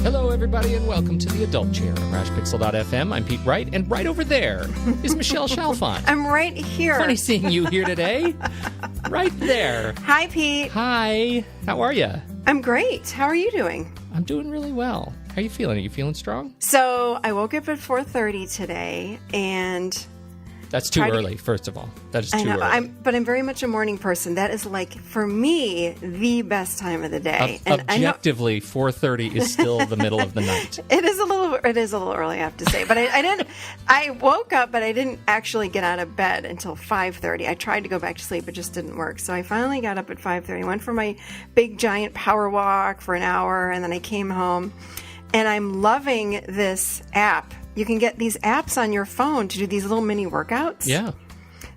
Hello, everybody, and welcome to the Adult Chair on RashPixel.fm. I'm Pete Wright, and right over there is Michelle Chalfant. I'm right here. Funny seeing you here today. Right there. Hi, Pete. Hi. How are you? I'm great. How are you doing? I'm doing really well. How are you feeling? Are you feeling strong? So I woke up at 4:30 today, and that's too early, first of all. That is too early. But I'm very much a morning person. That is, like, for me, the best time of the day. Objectively, 4:30 is still the middle of the night. It is a little early, I have to say. But I woke up, but I didn't actually get out of bed until 5:30. I tried to go back to sleep. It just didn't work. So I finally got up at 5:30, went for my big, giant power walk for an hour, and then I came home. And I'm loving this app. You can get these apps on your phone to do these little mini workouts. Yeah.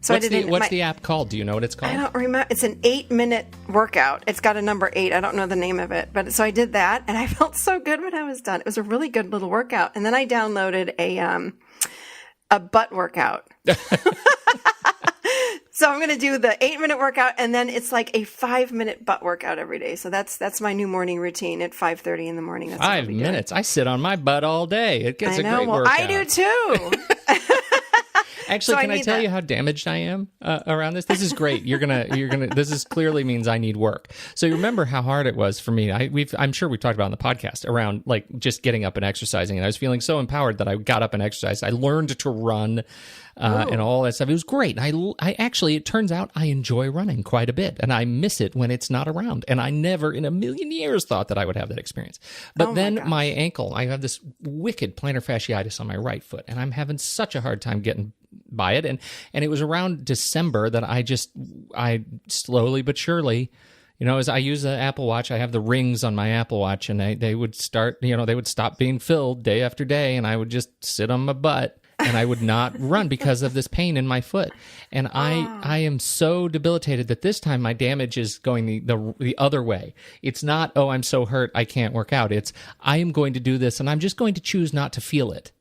So what's the app called? Do you know what it's called? I don't remember. It's an 8-minute workout. It's got a number 8. I don't know the name of it. But so I did that, and I felt so good when I was done. It was a really good little workout. And then I downloaded a butt workout. So I'm going to do the 8-minute workout, and then it's like a 5-minute butt workout every day. So that's my new morning routine at 5:30 in the morning. That's 5 minutes. I sit on my butt all day. It gets a great workout. I do too. Actually, can I tell you how damaged I am around this? This is great. This clearly means I need work. So you remember how hard it was for me. I'm sure we've talked about on the podcast around, like, just getting up and exercising. And I was feeling so empowered that I got up and exercised. I learned to run and all that stuff. It was great. I actually, it turns out I enjoy running quite a bit, and I miss it when it's not around. And I never in a million years thought that I would have that experience. But then my ankle, I have this wicked plantar fasciitis on my right foot, and I'm having such a hard time getting by it. And it was around December that I slowly but surely, as I use the Apple Watch, I have the rings on my Apple Watch, and they would start, they would stop being filled day after day, and I would just sit on my butt. And I would not run because of this pain in my foot. And I am so debilitated that this time my damage is going the other way. It's not, oh, I'm so hurt I can't work out. It's, I am going to do this, and I'm just going to choose not to feel it.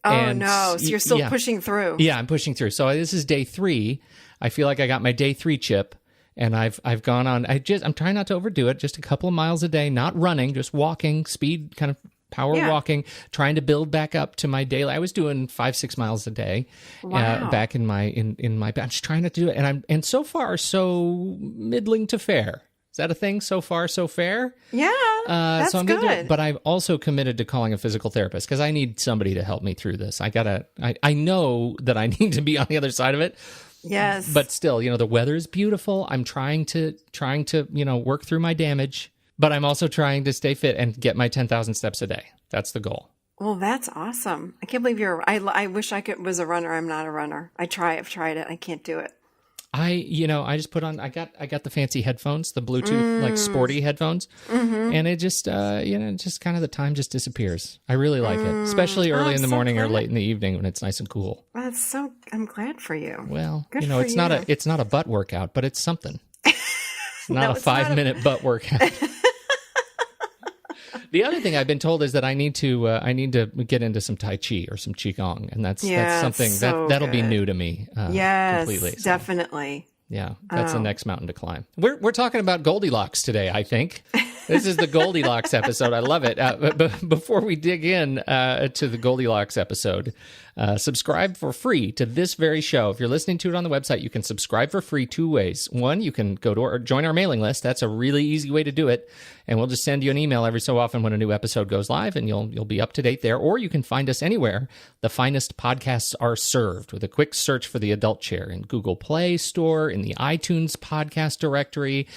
Oh, no. So you're still pushing through. Yeah, I'm pushing through. So this is day 3. I feel like I got my day 3 chip, and I've gone on. I'm trying not to overdo it, just a couple of miles a day, not running, just walking, speed, kind of power walking, trying to build back up to my daily. I was doing 5-6 miles a day back in my I'm just trying to do it, and so far so middling to fair. Is that a thing? So far so fair? Yeah, that's so I'm good. But I've also committed to calling a physical therapist because I need somebody to help me through this. I know that I need to be on the other side of it. Yes, but still, the weather is beautiful. I'm trying to work through my damage. But I'm also trying to stay fit and get my 10,000 steps a day. That's the goal. Well, that's awesome. I can't believe I wish I was a runner. I'm not a runner. I've tried it. I can't do it. I just put on, I got the fancy headphones, the Bluetooth, like sporty headphones. Mm-hmm. And it just, just kind of the time just disappears. I really like it, especially early in the morning or late in the evening when it's nice and cool. Well, I'm glad for you. Well, it's not a butt workout, but it's something. It's not a 5-minute butt workout. The other thing I've been told is that I need to get into some Tai Chi or some Qigong, and that's something that'll be new to me. Yes, completely. So, definitely. Yeah, that's the next mountain to climb. We're talking about Goldilocks today, I think. This is the Goldilocks episode. I love it. But before we dig in to the Goldilocks episode, subscribe for free to this very show. If you're listening to it on the website, you can subscribe for free 2 ways. One, you can go to join our mailing list. That's a really easy way to do it. And we'll just send you an email every so often when a new episode goes live, and you'll be up to date there. Or you can find us anywhere the finest podcasts are served with a quick search for the Adult Chair in Google Play Store, in the iTunes podcast directory.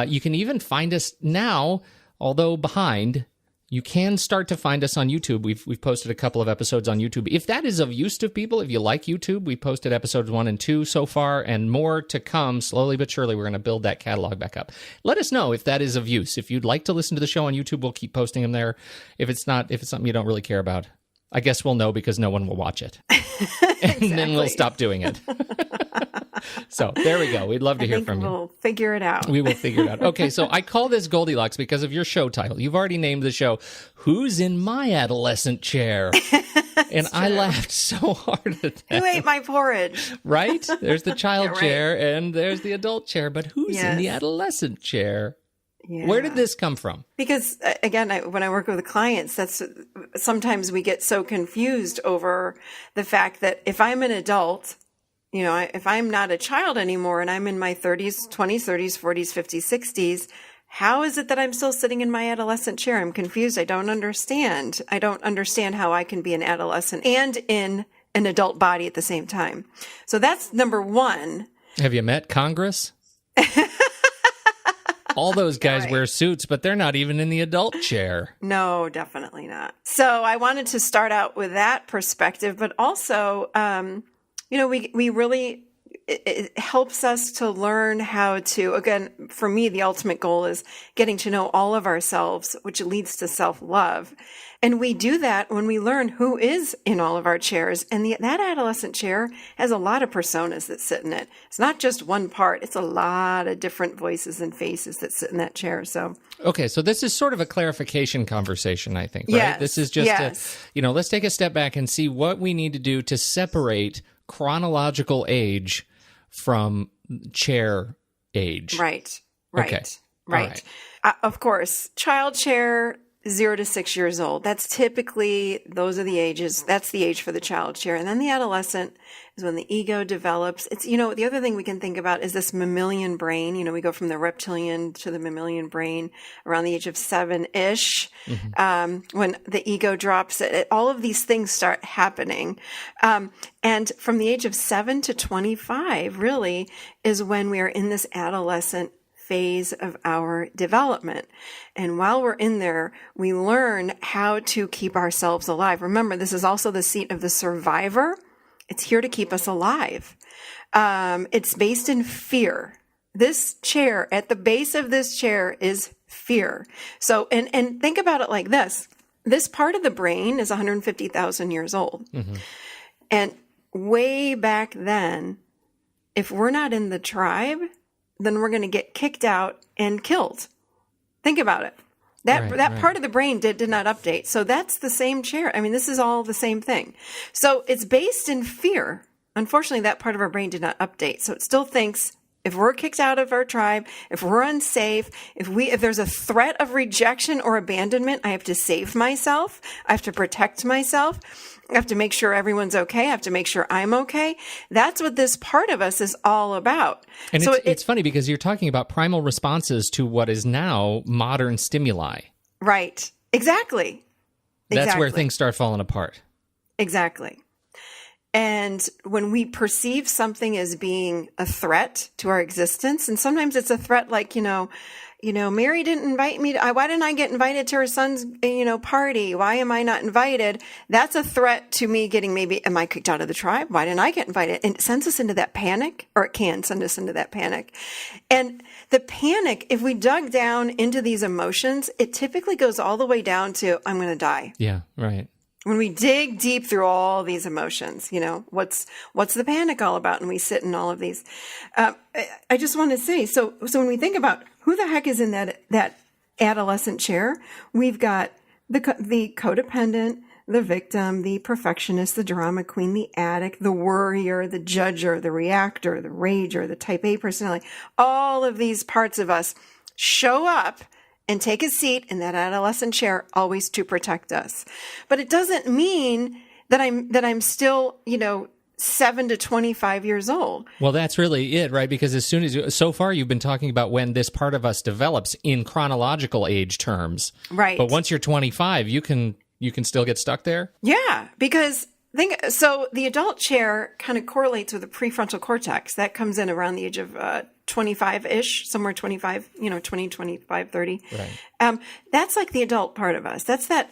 You can even find us now, although behind. You can start to find us on YouTube. We've posted a couple of episodes on YouTube. If that is of use to people, if you like YouTube, we posted episodes 1 and 2 so far, and more to come. Slowly but surely, we're going to build that catalog back up. Let us know if that is of use. If you'd like to listen to the show on YouTube, we'll keep posting them there. If it's something you don't really care about, I guess we'll know because no one will watch it. And then we'll stop doing it. So there we go. We'd love to hear from you. We'll figure it out. We will figure it out. Okay, so I call this Goldilocks because of your show title. You've already named the show, Who's in My Adolescent Chair? And I laughed so hard at that. Who ate my porridge? Right? There's the child chair and there's the adult chair, but who's in the adolescent chair? Yeah. Where did this come from? Because, again, when I work with clients, sometimes we get so confused over the fact that if I'm an adult, if I'm not a child anymore and I'm in my 30s, 20s, 30s, 40s, 50s, 60s, how is it that I'm still sitting in my adolescent chair? I'm confused. I don't understand. I don't understand how I can be an adolescent and in an adult body at the same time. So that's number one. Have you met Congress? All those guys wear suits, but they're not even in the adult chair. No, definitely not. So I wanted to start out with that perspective, but also, we really, it helps us to learn how to, again, for me, the ultimate goal is getting to know all of ourselves, which leads to self-love. And we do that when we learn who is in all of our chairs. And that adolescent chair has a lot of personas that sit in it. It's not just one part. It's a lot of different voices and faces that sit in that chair. So, okay. So this is sort of a clarification conversation, I think, right? Yes, this is just, let's take a step back and see what we need to do to separate chronological age from chair age. Right. Okay. Right. Of course, child chair, 0 to 6 years old. That's typically, those are the ages. That's the age for the child chair. And then the adolescent is when the ego develops. It's, the other thing we can think about is this mammalian brain. We go from the reptilian to the mammalian brain around the age of 7-ish. Mm-hmm. When the ego drops, all of these things start happening. And from the age of 7 to 25 really is when we are in this adolescent phase of our development. And while we're in there, we learn how to keep ourselves alive. Remember, this is also the seat of the survivor. It's here to keep us alive. It's based in fear. This chair, at the base of this chair is fear. So, and think about it like this. This part of the brain is 150,000 years old. Mm-hmm. And way back then, if we're not in the tribe, then we're going to get kicked out and killed. Think about it. That part of the brain did not update. So that's the same chair. I mean, this is all the same thing. So it's based in fear. Unfortunately, that part of our brain did not update. So it still thinks if we're kicked out of our tribe, if we're unsafe, if there's a threat of rejection or abandonment, I have to save myself. I have to protect myself. I have to make sure everyone's okay. I have to make sure I'm okay. That's what this part of us is all about. And so it's funny because you're talking about primal responses to what is now modern stimuli. Right. Exactly. That's where things start falling apart. Exactly. And when we perceive something as being a threat to our existence, and sometimes it's a threat like, Mary didn't invite me why didn't I get invited to her son's, party? Why am I not invited? That's a threat to me am I kicked out of the tribe? Why didn't I get invited? And it sends us into that panic, or it can send us into that panic. And the panic, if we dug down into these emotions, it typically goes all the way down to, I'm going to die. Yeah, right. When we dig deep through all these emotions, what's the panic all about? And we sit in all of these. I just want to say, so when we think about who the heck is in that adolescent chair, we've got the codependent, the victim, the perfectionist, the drama queen, the addict, the worrier, the judger, the reactor, the rager, the type A personality. All of these parts of us show up and take a seat in that adolescent chair, always to protect us. But it doesn't mean that I'm still, 7 to 25 years old. Well, that's really it, right? Because so far you've been talking about when this part of us develops in chronological age terms. Right. But once you're 25, you can still get stuck there? Yeah, because so the adult chair kind of correlates with the prefrontal cortex. That comes in around the age of 25-ish, somewhere 25, 20, 25, 30. Right. That's like the adult part of us. That's that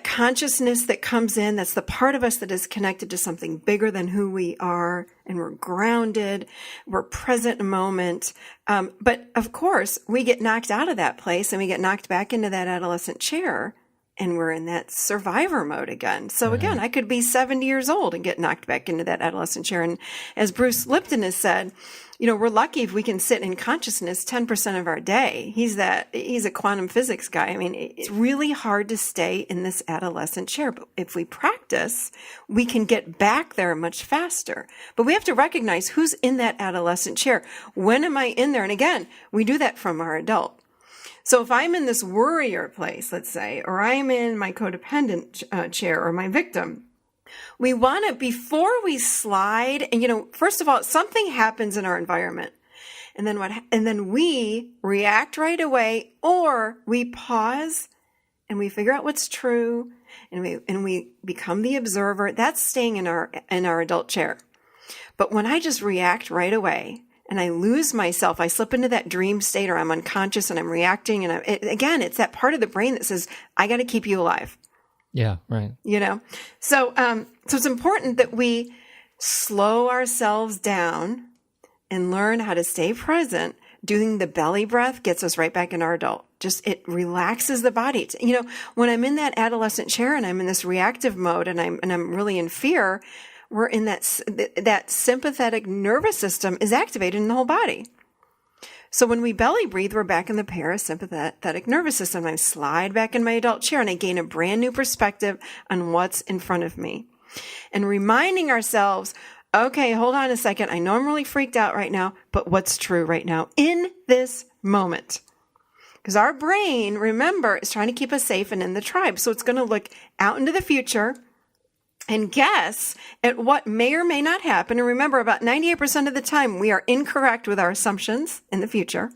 consciousness that comes in. That's the part of us that is connected to something bigger than who we are. And we're grounded. We're present in a moment. But of course, we get knocked out of that place and we get knocked back into that adolescent chair. and we're in that survivor mode again. So again, I could be 70 years old and get knocked back into that adolescent chair. And as Bruce Lipton has said, we're lucky if we can sit in consciousness 10% of our day. He's a quantum physics guy. I mean, it's really hard to stay in this adolescent chair, but if we practice, we can get back there much faster. But we have to recognize who's in that adolescent chair. When am I in there? And again, we do that from our adult. So if I'm in this worrier place, let's say, or I'm in my codependent chair or my victim, we want to, before we slide, and first of all, something happens in our environment, and then we react right away, or we pause and we figure out what's true, and we become the observer. That's staying in our adult chair. But when I just react right away, and I lose myself, I slip into that dream state, or I'm unconscious and I'm reacting. And again, it's that part of the brain that says, I got to keep you alive. Yeah, right. So it's important that we slow ourselves down and learn how to stay present. Doing the belly breath gets us right back in our adult. It relaxes the body. When I'm in that adolescent chair and I'm in this reactive mode and I'm really in fear, we're in that sympathetic nervous system is activated in the whole body. So when we belly breathe, we're back in the parasympathetic nervous system. I slide back in my adult chair and I gain a brand new perspective on what's in front of me. And reminding ourselves, okay, hold on a second. I know I'm really freaked out right now, but what's true right now in this moment? Because our brain, remember, is trying to keep us safe and in the tribe. So it's going to look out into the future and guess at what may or may not happen. And remember, about 98% of the time, we are incorrect with our assumptions in the future.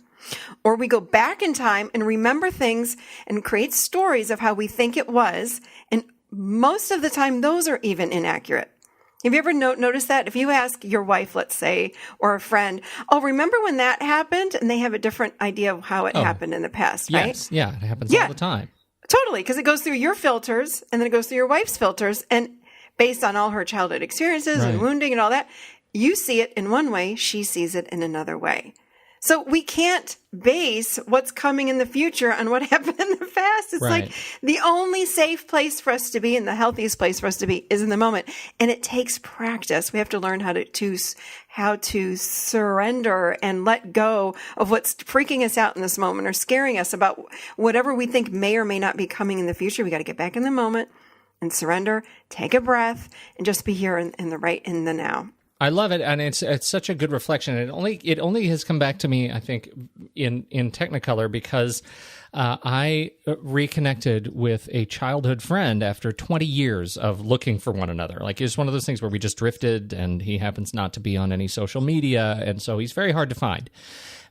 Or we go back in time and remember things and create stories of how we think it was. And most of the time, those are even inaccurate. Have you ever noticed that? If you ask your wife, let's say, or a friend, oh, remember when that happened? And they have a different idea of how it happened in the past, right? Yes, yeah, it happens all the time. Totally, because it goes through your filters, and then it goes through your wife's filters, and based on all her childhood experiences and wounding and all that, you see it in one way, she sees it in another way. So we can't base what's coming in the future on what happened in the past. It's like the only safe place for us to be and the healthiest place for us to be is in the moment. And it takes practice. We have to learn how to surrender and let go of what's freaking us out in this moment or scaring us about whatever we think may or may not be coming in the future. We got to get back in the moment and surrender, take a breath, and just be here in the now. I love it, and it's such a good reflection. It only has come back to me, I think, in Technicolor because I reconnected with a childhood friend after 20 years of looking for one another. Like, it's one of those things where we just drifted, and he happens not to be on any social media, and so he's very hard to find.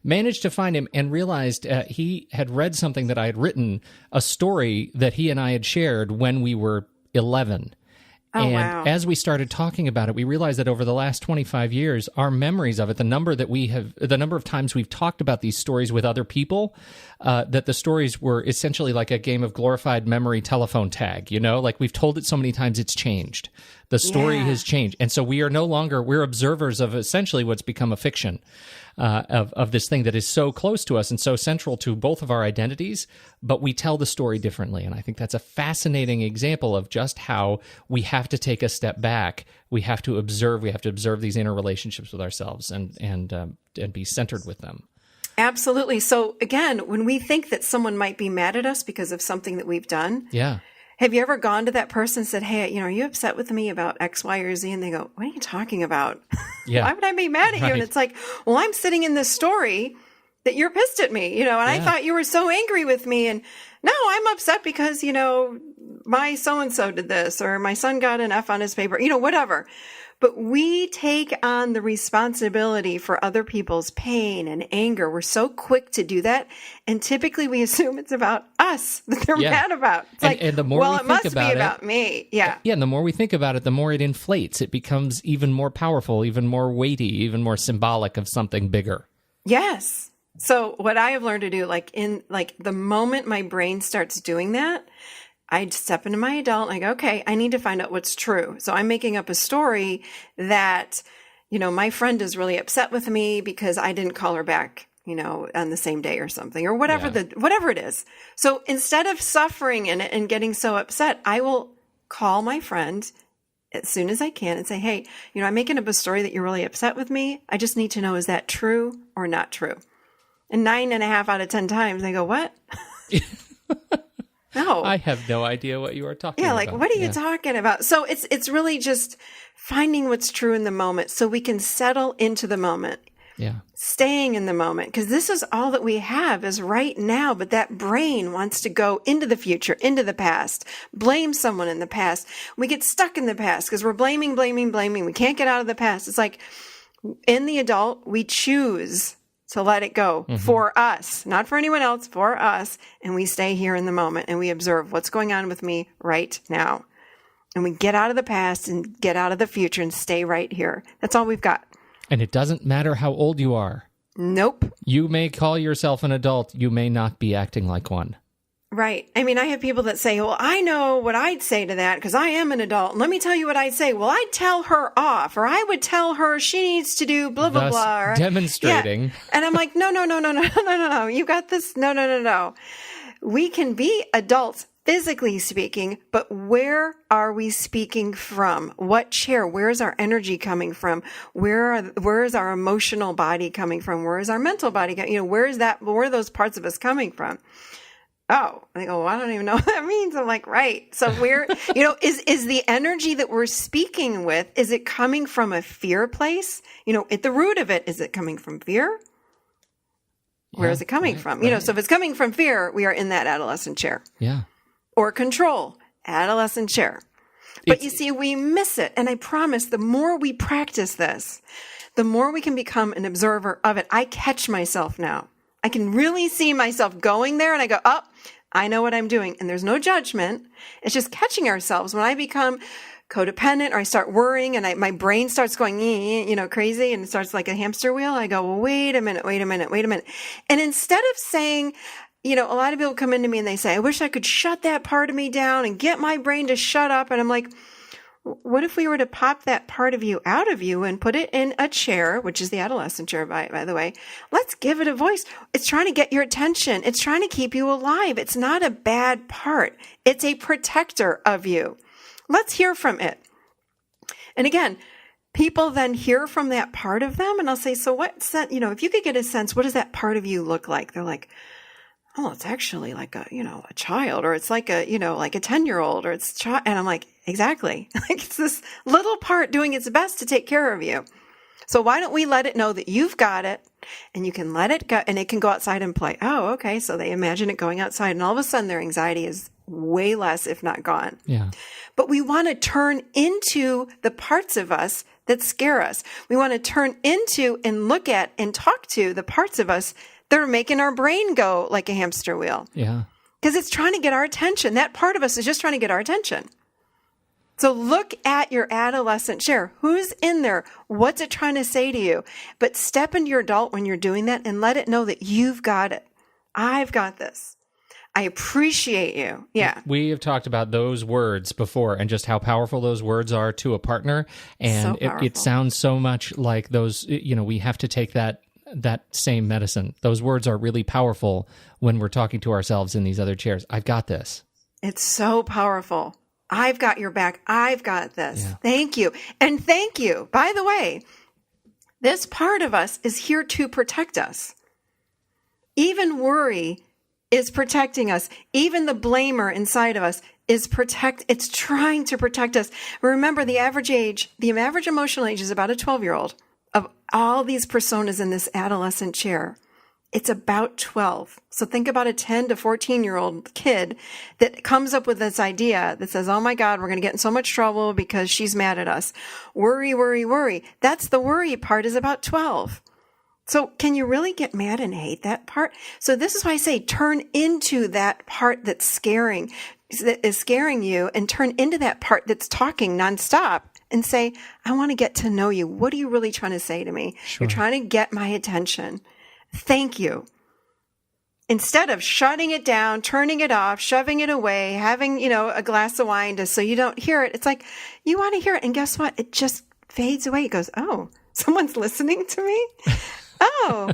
Managed to find him and realized he had read something that I had written, a story that he and I had shared when we were 11. And as we started talking about it, we realized that over the last 25 years, our memories of it, the number of times we've talked about these stories with other people, that the stories were essentially like a game of glorified memory telephone tag, like we've told it so many times it's changed. The story has changed. And so we're observers of essentially what's become a fiction of this thing that is so close to us and so central to both of our identities, but we tell the story differently. And I think that's a fascinating example of just how we have to take a step back. We have to observe these interrelationships with ourselves and be centered with them. Absolutely. So again, when we think that someone might be mad at us because of something that we've done, have you ever gone to that person and said, hey, are you upset with me about X, Y, or Z? And they go, what are you talking about? Why would I be mad at you? And it's like, well, I'm sitting in this story that you're pissed at me, and I thought you were so angry with me. And no, I'm upset because, my so-and-so did this, or my son got an F on his paper, whatever. But we take on the responsibility for other people's pain and anger. We're so quick to do that. And typically we assume it's about us that they're mad about. It's and the more we think about it, about me. Yeah. Yeah. And the more we think about it, the more it inflates. It becomes even more powerful, even more weighty, even more symbolic of something bigger. Yes. So what I have learned to do, the moment my brain starts doing that, I step into my adult and I go, okay, I need to find out what's true. So I'm making up a story that, my friend is really upset with me because I didn't call her back on the same day or something, or whatever it is. So instead of suffering in it and getting so upset, I will call my friend as soon as I can and say, hey, I'm making up a story that you're really upset with me. I just need to know, is that true or not true? And 9.5 out of 10 times they go, what? No. I have no idea what you are talking about. Yeah, like, what are you talking about? So it's really just finding what's true in the moment so we can settle into the moment. Yeah. Staying in the moment, because this is all that we have is right now, but that brain wants to go into the future, into the past, blame someone in the past. We get stuck in the past because we're blaming. We can't get out of the past. It's like in the adult, we choose to let it go for us, not for anyone else, for us. And we stay here in the moment and we observe what's going on with me right now. And we get out of the past and get out of the future and stay right here. That's all we've got. And it doesn't matter how old you are. Nope. You may call yourself an adult. You may not be acting like one. Right. I mean, I have people that say, well, I know what I'd say to that because I am an adult. And let me tell you what I'd say. Well, I'd tell her off, or I would tell her she needs to do blah, blah, Thus blah. Or, demonstrating. Yeah. And I'm like, no. You got this. No. We can be adults, physically speaking, but where are we speaking from? What chair? Where is our energy coming from? Where is our emotional body coming from? Where is our mental body? Where are those parts of us coming from? Oh, they go, well, I don't even know what that means. I'm like, right. So is the energy that we're speaking with, is it coming from a fear place? At the root of it, is it coming from fear? Where is it coming from? Right. So if it's coming from fear, we are in that adolescent chair. Yeah. Or control, adolescent chair. But you see, we miss it. And I promise the more we practice this, the more we can become an observer of it. I catch myself now. I can really see myself going there and I go, oh, I know what I'm doing. And there's no judgment. It's just catching ourselves. When I become codependent or I start worrying and my brain starts going, crazy and it starts like a hamster wheel, I go, well, wait a minute. And instead of saying, a lot of people come into me and they say, I wish I could shut that part of me down and get my brain to shut up. And I'm like, what if we were to pop that part of you out of you and put it in a chair, which is the adolescent chair, by the way? Let's give it a voice. It's trying to get your attention. It's trying to keep you alive. It's not a bad part. It's a protector of you. Let's hear from it. And again, people then hear from that part of them and I'll say, so what's that? If you could get a sense, what does that part of you look like? They're like, oh, it's actually like a child, or it's like a 10-year-old, or it's child. And I'm like, exactly. Like it's this little part doing its best to take care of you. So why don't we let it know that you've got it and you can let it go and it can go outside and play. Oh, okay. So they imagine it going outside and all of a sudden their anxiety is way less, if not gone. Yeah. But we want to turn into the parts of us that scare us. We want to turn into and look at and talk to the parts of us that are making our brain go like a hamster wheel. Yeah. Because it's trying to get our attention. That part of us is just trying to get our attention. So look at your adolescent chair. Who's in there? What's it trying to say to you? But step into your adult when you're doing that and let it know that you've got it. I've got this. I appreciate you. Yeah. We have talked about those words before and just how powerful those words are to a partner. And So it sounds so much like those, we have to take that same medicine. Those words are really powerful when we're talking to ourselves in these other chairs. I've got this. It's so powerful. I've got your back. I've got this. Yeah. Thank you. And thank you. By the way, this part of us is here to protect us. Even worry is protecting us. Even the blamer inside of us is it's trying to protect us. Remember, the average emotional age is about a 12-year-old. Of all these personas in this adolescent chair, it's about 12. So think about a 10 to 14-year-old kid that comes up with this idea that says, oh my God, we're going to get in so much trouble because she's mad at us. Worry, worry, worry. That's the worry part is about 12. So can you really get mad and hate that part? So this is why I say turn into that part that is scaring you and turn into that part that's talking nonstop. And say, I want to get to know you. What are you really trying to say to me? Sure. You're trying to get my attention. Thank you. Instead of shutting it down, turning it off, shoving it away, having, a glass of wine so you don't hear it. It's like, you want to hear it. And guess what? It just fades away. It goes, oh, someone's listening to me? Oh,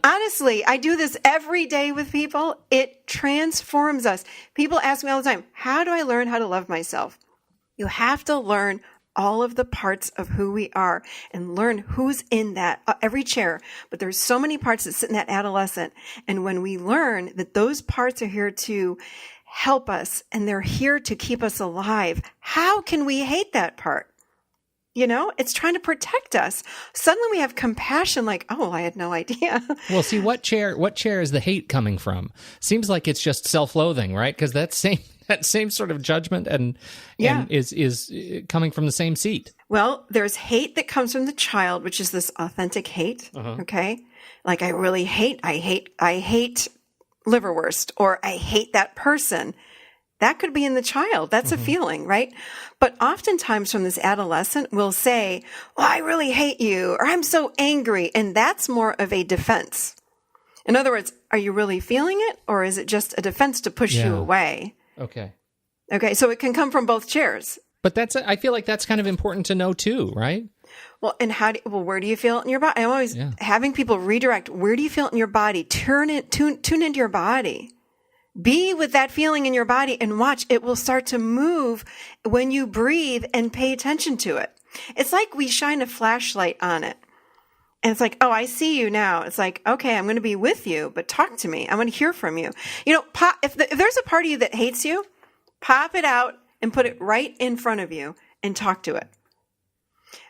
Honestly, I do this every day with people. It transforms us. People ask me all the time, how do I learn how to love myself? You have to learn all of the parts of who we are and learn who's in that, every chair. But there's so many parts that sit in that adolescent. And when we learn that those parts are here to help us and they're here to keep us alive, how can we hate that part? You know, it's trying to protect us. Suddenly we have compassion, like, oh, I had no idea. Well, see, what chair is the hate coming from? Seems like it's just self-loathing, right? Because that same sort of judgment and is coming from the same seat. Well, there's hate that comes from the child, which is this authentic hate. Okay. Like I hate liverwurst, or I hate that person. That could be in the child. That's a feeling, right? But oftentimes from this adolescent, we'll say, well, I really hate you, or I'm so angry. And that's more of a defense. In other words, are you really feeling it, or is it just a defense to push you away? Okay. So it can come from both chairs. But I feel like that's kind of important to know too, right? Well, and where do you feel it in your body? I'm always having people redirect. Where do you feel it in your body? Tune into your body. Be with that feeling in your body and watch. It will start to move when you breathe and pay attention to it. It's like we shine a flashlight on it. And it's like, oh, I see you now. It's like, okay, I'm going to be with you, but talk to me. I want to hear from you. You know, if there's a part of you that hates you, pop it out and put it right in front of you and talk to it.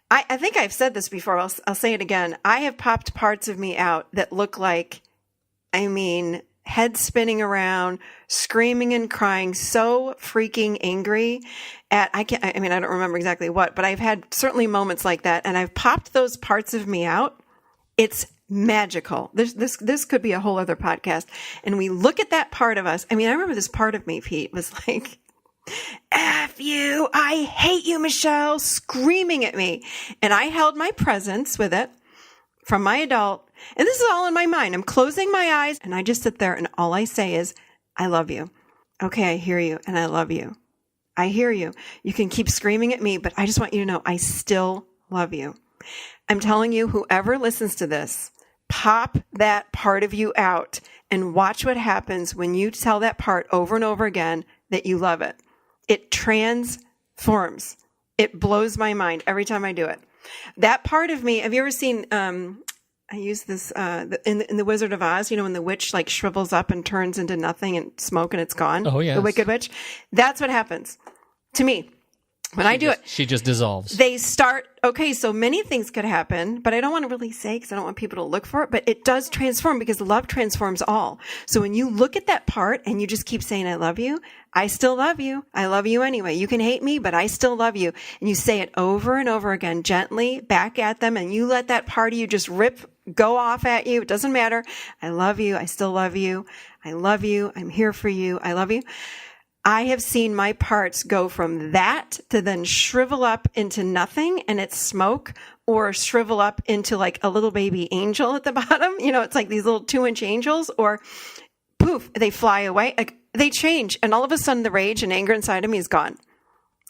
I think I've said this before. I'll say it again. I have popped parts of me out that look like, head spinning around, screaming and crying, so freaking angry at, I don't remember exactly what, but I've had certainly moments like that, and I've popped those parts of me out. It's magical. This could be a whole other podcast. And we look at that part of us. I remember this part of me, Pete, was like, F you, I hate you, Michelle, screaming at me. And I held my presence with it from my adult. And this is all in my mind. I'm closing my eyes and I just sit there and all I say is, I love you. Okay, I hear you and I love you. I hear you. You can keep screaming at me, but I just want you to know I still love you. I'm telling you, whoever listens to this, pop that part of you out and watch what happens when you tell that part over and over again that you love it. It transforms. It blows my mind every time I do it. That part of me, have you ever seen, I use this in the Wizard of Oz, when the witch like shrivels up and turns into nothing and smoke and it's gone? Oh, yes. The Wicked Witch. That's what happens to me. When I do it, she just dissolves. They start, okay, so many things could happen, but I don't want to really say because I don't want people to look for it, but it does transform because love transforms all. So when you look at that part and you just keep saying, I love you, I still love you. I love you anyway. You can hate me, but I still love you. And you say it over and over again, gently back at them, and you let that part of you just go off at you. It doesn't matter. I love you. I still love you. I love you. I'm here for you. I love you. I have seen my parts go from that to then shrivel up into nothing and it's smoke, or shrivel up into like a little baby angel at the bottom. It's like these little 2-inch angels, or poof, they fly away. They change. And all of a sudden the rage and anger inside of me is gone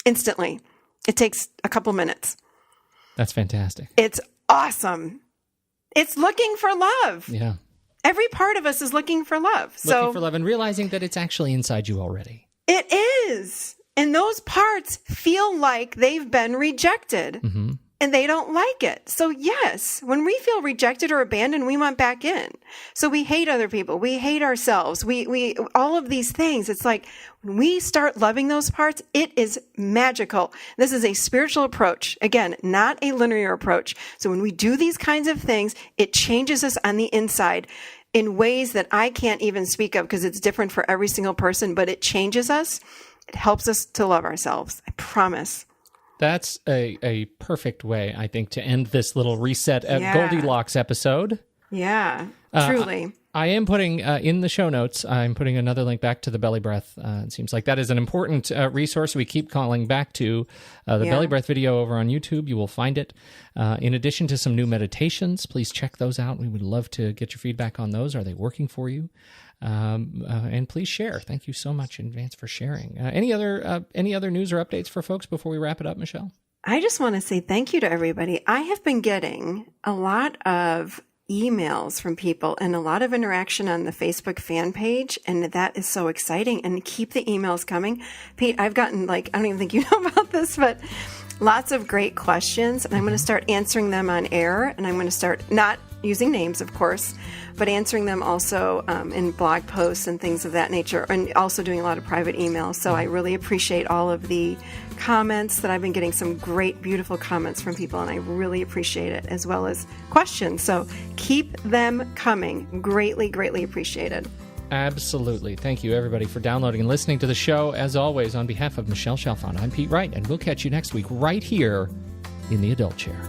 instantly. It takes a couple minutes. That's fantastic. It's awesome. It's looking for love. Yeah. Every part of us is looking for love. Looking for love and realizing that it's actually inside you already. It is. And those parts feel like they've been rejected and they don't like it. So yes, when we feel rejected or abandoned, we want back in. So we hate other people. We hate ourselves. We all of these things. It's like when we start loving those parts, it is magical. This is a spiritual approach. Again, not a linear approach. So when we do these kinds of things, it changes us on the inside in ways that I can't even speak of because it's different for every single person, but it changes us. It helps us to love ourselves. I promise. That's a perfect way, I think, to end this little reset Goldilocks episode. Yeah, truly. I am putting in the show notes, I'm putting another link back to the belly breath. It seems like that is an important resource we keep calling back to. The belly breath video over on YouTube, you will find it. In addition to some new meditations, please check those out. We would love to get your feedback on those. Are they working for you? And please share. Thank you so much in advance for sharing. Any other news or updates for folks before we wrap it up, Michelle? I just want to say thank you to everybody. I have been getting a lot of emails from people and a lot of interaction on the Facebook fan page. And that is so exciting. And keep the emails coming. Pete, I've gotten I don't even think you know about this, but lots of great questions. And I'm going to start answering them on air. And I'm going to start not using names, of course, but answering them also in blog posts and things of that nature, and also doing a lot of private emails. So I really appreciate all of the comments that I've been getting, some great, beautiful comments from people, and I really appreciate it, as well as questions. So keep them coming. Greatly, greatly appreciated. Absolutely. Thank you, everybody, for downloading and listening to the show. As always, on behalf of Michelle Chalfant, I'm Pete Wright, and we'll catch you next week right here in the Adult Chair.